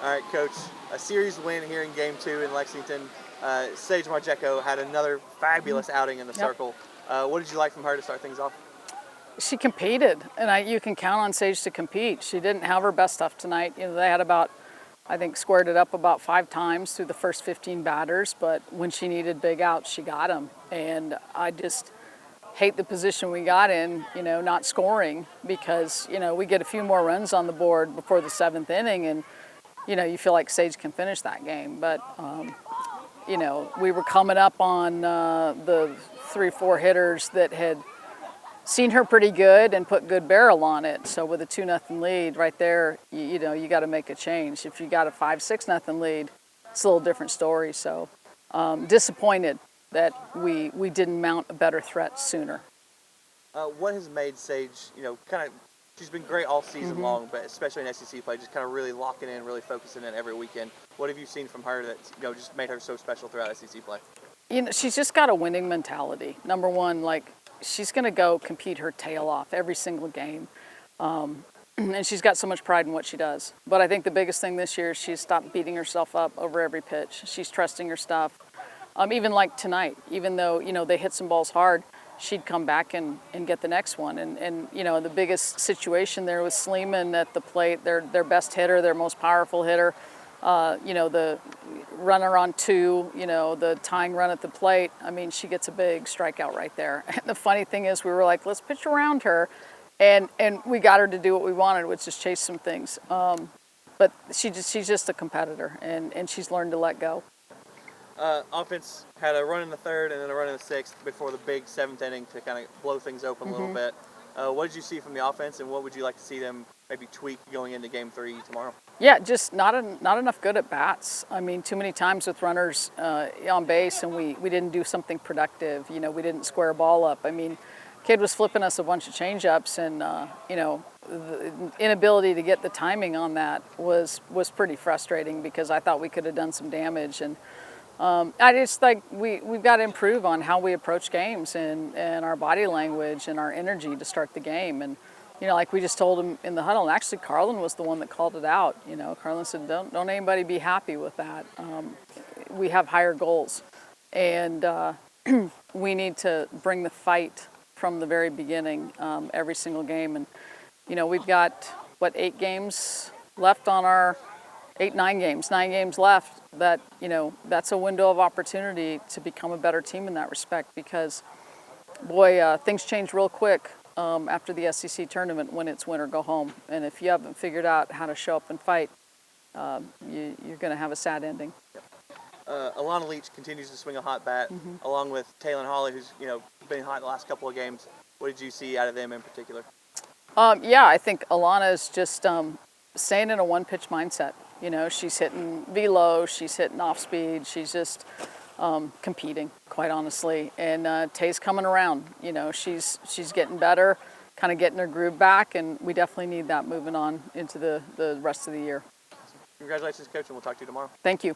All right, Coach. A series win here in Game 2 in Lexington. Sage Marjeko had another fabulous outing in the circle. What did you like from her to start things off? She competed, and you can count on Sage to compete. She didn't have her best stuff tonight. You know, they had I think, squared it up about 5 times through the first 15 batters, but when she needed big outs, she got them. And I just hate the position we got in, not scoring, because, we get a few more runs on the board before the 7th inning, and, you feel like Sage can finish that game. But, we were coming up on the 3-4 hitters that had seen her pretty good and put good barrel on it. So with a 2-0 lead right there, you got to make a change. If you got a 5-6-0 lead, it's a little different story. So disappointed that we didn't mount a better threat sooner. What has made Sage, she's been great all season long, but especially in SEC play, just kind of really locking in, really focusing in every weekend. What have you seen from her that just made her so special throughout SEC play? She's just got a winning mentality. Number one, she's going to go compete her tail off every single game. And she's got so much pride in what she does. But I think the biggest thing this year is she's stopped beating herself up over every pitch. She's trusting her stuff. Even like tonight, even though, they hit some balls hard, she'd come back and get the next one. And the biggest situation there was Sleeman at the plate, their best hitter, their most powerful hitter. The runner on 2, the tying run at the plate. I mean, she gets a big strikeout right there. And the funny thing is, we were like, let's pitch around her. And we got her to do what we wanted, which is chase some things. But she's just a competitor, and she's learned to let go. Offense had a run in the 3rd and then a run in the 6th before the big 7th inning to kind of blow things open a little bit. What did you see from the offense, and what would you like to see them maybe tweak going into Game 3 tomorrow? Yeah, just not enough good at bats. I mean, too many times with runners on base, and we didn't do something productive. We didn't square a ball up. I mean, kid was flipping us a bunch of changeups, and the inability to get the timing on that was pretty frustrating, because I thought we could have done some damage. And I just think we've got to improve on how we approach games and our body language and our energy to start the game. And like we just told him in the huddle, and actually Carlin was the one that called it out. Carlin said, don't anybody be happy with that. We have higher goals, and we need to bring the fight from the very beginning, every single game. And we've got 8 games left on our 9 games left. That that's a window of opportunity to become a better team in that respect, because boy, things change real quick after the SEC tournament when it's win or go home. And if you haven't figured out how to show up and fight, you're going to have a sad ending. Alana Leach continues to swing a hot bat, along with Taylor Hawley, who's been hot the last couple of games. What did you see out of them in particular? I think Alana is just staying in a one-pitch mindset. She's hitting velo, she's hitting off speed, she's just competing, quite honestly. And Tay's coming around. She's getting better, kind of getting her groove back, and we definitely need that moving on into the rest of the year. Congratulations, Coach, and we'll talk to you tomorrow. Thank you.